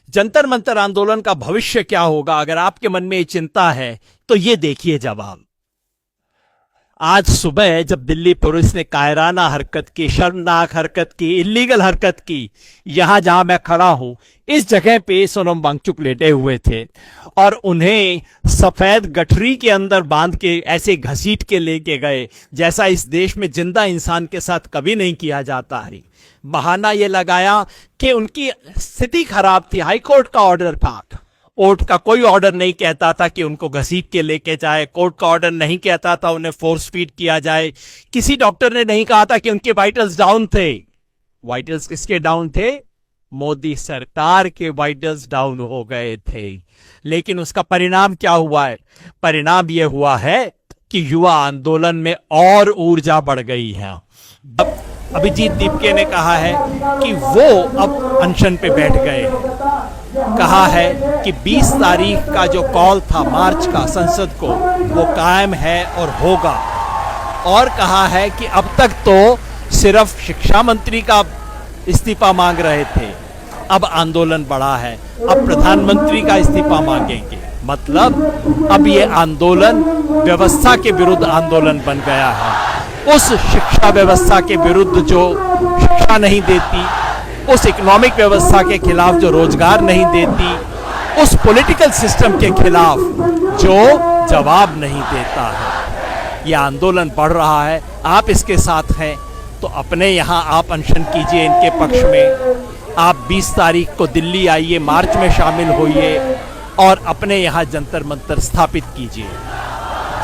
जंतर मंतर आंदोलन का भविष्य क्या होगा, अगर आपके मन में ये चिंता है तो ये देखिए जवाब। आज सुबह जब दिल्ली पुलिस ने कायराना हरकत की, शर्मनाक हरकत की, इल्लीगल हरकत की, यहां जहां मैं खड़ा हूं इस जगह पे सोनम वांगचुक लेटे हुए थे और उन्हें सफेद गठरी के अंदर बांध के ऐसे घसीट के लेके गए जैसा इस देश में जिंदा इंसान के साथ कभी नहीं किया जाता है। बहाना ये लगाया कि उनकी स्थिति खराब थी, हाईकोर्ट का ऑर्डर था। कोर्ट का कोई ऑर्डर नहीं कहता था कि उनको घसीट के लेके जाए, कोर्ट का ऑर्डर नहीं कहता था उन्हें फोर्स फीड किया जाए, किसी डॉक्टर ने नहीं कहा था कि उनके वाइटल्स डाउन थे। वाइटल्स किसके डाउन थे? मोदी सरकार के वाइटल्स डाउन हो गए थे। लेकिन उसका परिणाम क्या हुआ है? परिणाम यह हुआ है कि युवा आंदोलन में और ऊर्जा बढ़ गई है। अब अभिजीत दीपके ने कहा है कि वो अब अनशन पे बैठ गए। कहा है कि 20 तारीख का जो कॉल था मार्च का संसद को, वो कायम है और होगा। और कहा है कि अब तक तो सिर्फ शिक्षा मंत्री का इस्तीफा मांग रहे थे, अब आंदोलन बढ़ा है, अब प्रधानमंत्री का इस्तीफा मांगेंगे। मतलब अब ये आंदोलन व्यवस्था के विरुद्ध आंदोलन बन गया है। उस शिक्षा व्यवस्था के विरुद्ध जो शिक्षा नहीं देती, उस इकोनॉमिक व्यवस्था के खिलाफ जो रोजगार नहीं देती, उस पॉलिटिकल सिस्टम के खिलाफ जो जवाब नहीं देता है। यह आंदोलन बढ़ रहा है। आप इसके साथ हैं तो अपने यहाँ आप अनशन कीजिए इनके पक्ष में। आप 20 तारीख को दिल्ली आइए, मार्च में शामिल होइए और अपने यहाँ जंतर मंतर स्थापित कीजिए।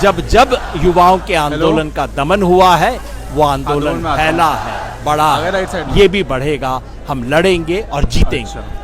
जब जब युवाओं के आंदोलन का दमन हुआ है, वो आंदोलन फैला है, बढ़ा है, ये भी बढ़ेगा। हम लड़ेंगे और जीतेंगे।